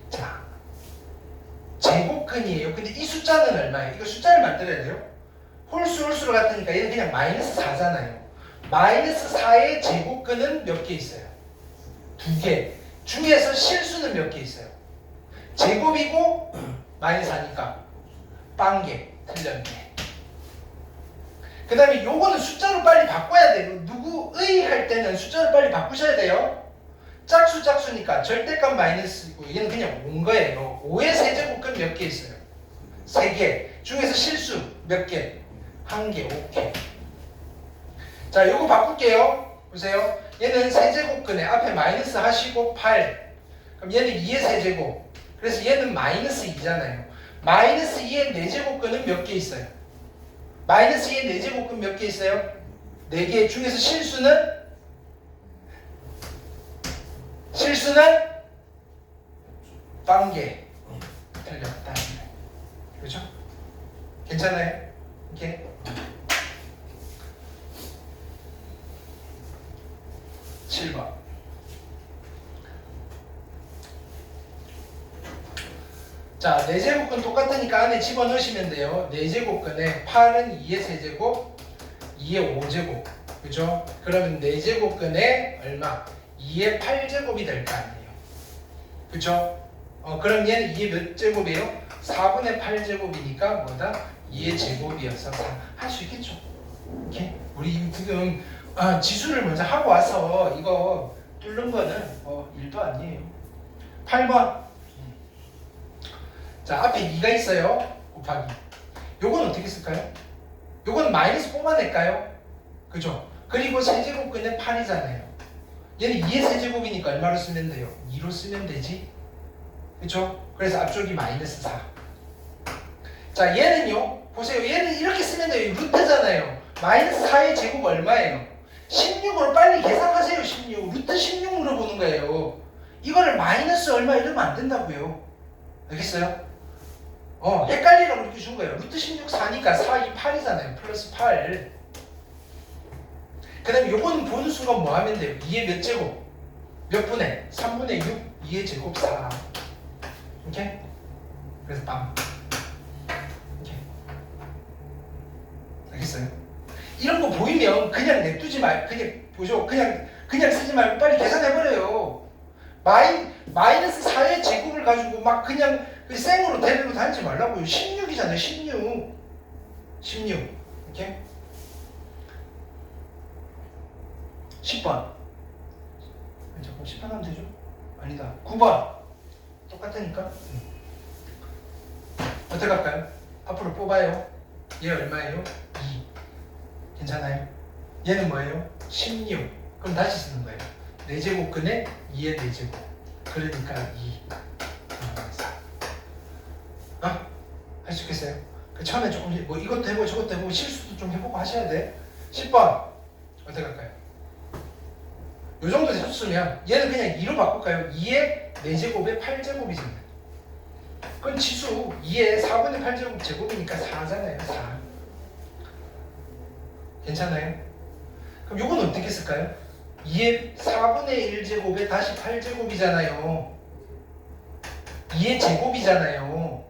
[SPEAKER 1] 자, 제곱근이에요. 근데 이 숫자는 얼마예요? 이거 숫자를 만들어야 돼요. 홀수로 같으니까 얘는 그냥 마이너스 4잖아요. 마이너스 4의 제곱근은 몇 개 있어요? 2개. 중에서 실수는 몇 개 있어요? 제곱이고 마이너스 4니까 빵개. 틀렸네. 그 다음에 요거는 숫자로 빨리 바꿔야 돼요. 누구의 할 때는 숫자로 빨리 바꾸셔야 돼요. 짝수니까 절대값 마이너스고 얘는 그냥 온 거예요. 5의 세제곱근 몇 개 있어요? 3개. 중에서 실수 몇 개? 1개. 오케이. 자, 요거 바꿀게요. 보세요. 얘는 세제곱근에 앞에 마이너스 하시고 8. 그럼 얘는 2의 세제곱. 그래서 얘는 마이너스 2잖아요. 마이너스 2의 4제곱근은 몇 개 있어요? 마이너스 2의 4제곱근 몇 개 있어요? 4개. 중에서 실수는 빵개. 틀렸다. 그렇죠? 괜찮아요? 이렇게. 7번. 자, 4제곱근 똑같으니까 안에 집어넣으시면 돼요. 4제곱근에 8은 2의 세제곱, 2의 5제곱. 그죠? 그러면 4제곱근에 얼마? 2의 8제곱이 될 거 아니에요. 그쵸? 그럼 얘는 2의 몇 제곱이에요? 4분의 8제곱이니까 뭐다? 2의 제곱이어서 4. 할 수 있겠죠? 이렇게? 우리 지금 지수를 먼저 하고 와서 이거 뚫는 거는 일도 아니에요. 8번. 자, 앞에 2가 있어요. 곱하기. 요건 어떻게 쓸까요? 요건 마이너스 뽑아낼까요? 그죠? 그리고 세제곱근은 8이잖아요. 얘는 2의 세제곱이니까 얼마로 쓰면 돼요? 2로 쓰면 되지. 그쵸? 그래서 앞쪽이 마이너스 4. 자, 얘는요. 보세요. 얘는 이렇게 쓰면 돼요. 루트잖아요. 마이너스 4의 제곱 얼마예요? 16으로 빨리 계산하세요. 16. 루트 16 물어보는 거예요. 이거를 마이너스 얼마 이러면 안 된다고요. 알겠어요? 헷갈리라고 이렇게 준 거예요. 루트 16 4니까 4, 2, 8이잖아요. 플러스 8. 그 다음에 요거는 보는 순간 뭐 하면 돼요? 2의 몇 제곱? 몇 분의? 3분의 6, 2의 제곱 4. 이렇게? 그래서 빵. 이렇게. 알겠어요? 이런 거 보이면 그냥 냅두지 말, 그냥 보죠. 그냥 쓰지 말고 빨리 계산해버려요. 마이너스 4의 제곱을 가지고 막 그냥 생으로 대대로 다니지 말라고요. 16이잖아요. 16. 이렇게. 10번. 잠깐 10번 하면 되죠? 아니다. 9번. 똑같으니까. 어떻게 할까요? 앞으로 뽑아요. 얘 얼마예요? 2. 괜찮아요? 얘는 뭐예요? 16. 그럼 다시 쓰는 거예요. 4제곱근에 2의 4제곱. 그러니까 2. 할 수 있겠어요? 그 처음에 조금 뭐 이것도 해보고 저것도 해보고 실수도 좀 해보고 하셔야 돼. 10번. 어떻게 할까요? 요 정도 해줬으면 얘는 그냥 2로 바꿀까요? 2의 4제곱에 8제곱이잖아요. 그건 치수 2의 4분의 8제곱 제곱이니까 4잖아요. 4. 괜찮아요? 그럼 요건 어떻게 쓸까요? 2의 4분의 1제곱에 다시 8제곱이잖아요. 2의 제곱이잖아요.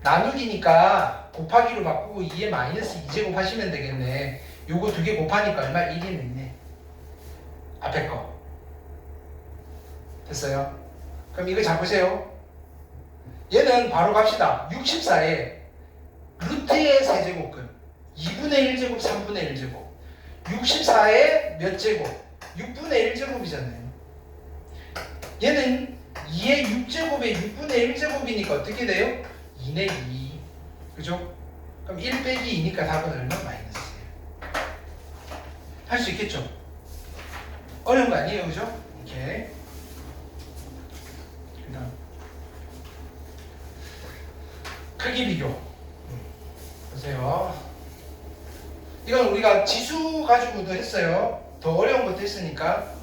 [SPEAKER 1] 나누기니까 곱하기로 바꾸고 2의 마이너스 2제곱 하시면 되겠네. 요거 두 개 곱하니까 얼마? 1이 있네. 앞에 거. 됐어요? 그럼 이거 잡으세요. 얘는 바로 갑시다. 64에 루트의 세제곱근 2분의 1제곱 3분의 1제곱 64의 몇 제곱? 6분의 1제곱이잖아요. 얘는 2의 6제곱에 6분의 1제곱이니까 어떻게 돼요? 2네 2. 그죠? 그럼 1 빼기 2니까 답은 얼마? 마이너스 1. 할 수 있겠죠? 어려운 거 아니에요. 그죠? 오케이. 그 다음 크기 비교. 보세요. 이건 우리가 지수 가지고도 했어요. 더 어려운 것도 했으니까.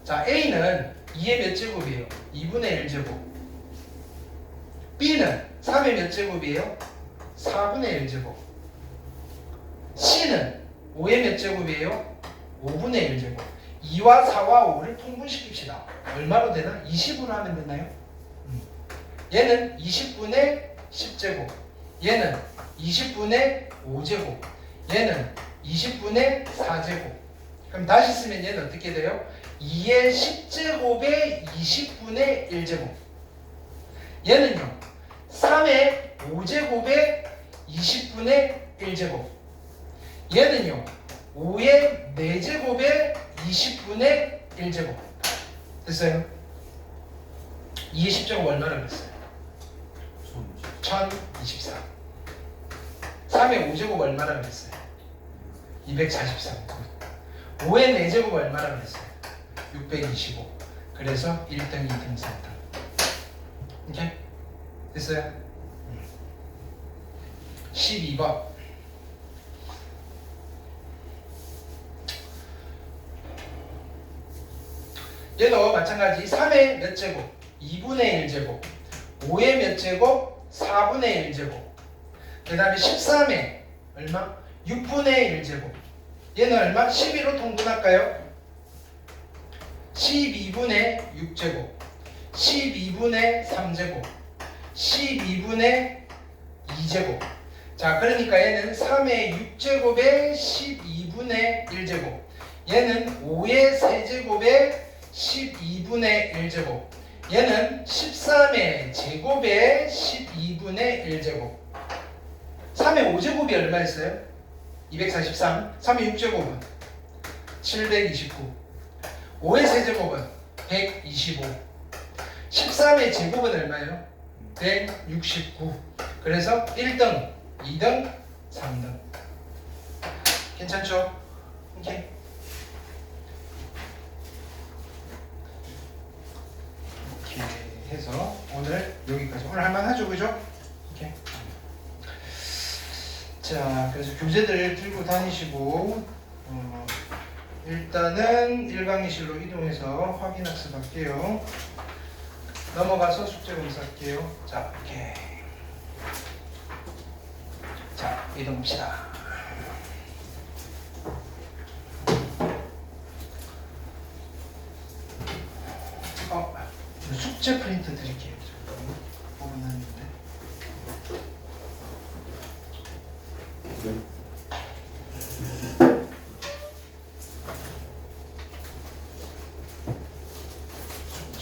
[SPEAKER 1] 자, A는 2의 몇 제곱이에요? 2분의 1제곱. B는 3의 몇 제곱이에요? 4분의 1제곱. C는 5의 몇 제곱이에요? 5분의 1제곱. 2와 4와 5를 통분시킵시다. 얼마로 되나? 20으로 하면 되나요? 얘는 20분의 10제곱. 얘는 20분의 5제곱. 얘는 20분의 4제곱. 그럼 다시 쓰면 얘는 어떻게 돼요? 2의 10제곱에 20분의 1제곱. 얘는요. 3의 5제곱에 20분의 1제곱. 얘는요. 5의 4제곱에 20분의 1제곱. 됐어요? 2의 10제곱 얼마나 됐어요? 1024. 3의 5제곱 얼마나 됐어요? 243. 5의 4제곱 얼마나 됐어요? 625. 그래서 1등, 2등, 3등. 오케이? 됐어요? 12번. 얘도 마찬가지 3의 몇 제곱? 2분의 1제곱. 5의 몇 제곱? 4분의 1제곱. 그 다음에 13의 얼마? 6분의 1제곱. 얘는 얼마? 12로 통분할까요? 12분의 6제곱. 12분의 3제곱. 12분의 2제곱. 자, 그러니까 얘는 3의 6제곱에 12분의 1제곱. 얘는 5의 세제곱에 12분의 1제곱. 얘는 13의 제곱에 12분의 1제곱. 3의 5제곱이 얼마였어요? 243. 3의 6제곱은 729. 5의 세제곱은 125. 13의 제곱은 얼마예요? 169. 그래서 1등, 2등, 3등. 괜찮죠? 오케이. 이렇게 해서 오늘 여기까지. 오늘 할만하죠? 그죠? 오케이. 자, 그래서 교재들 들고 다니시고 일단은 1강의실로 이동해서 확인학습 할게요. 넘어가서 숙제 검사할게요. 자, 오케이. 자, 이동합시다. 숙제 프린트 드릴게요. 부분했는데.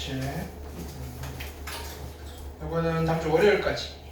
[SPEAKER 1] 그렇지. 이거는 다음 주 월요일까지.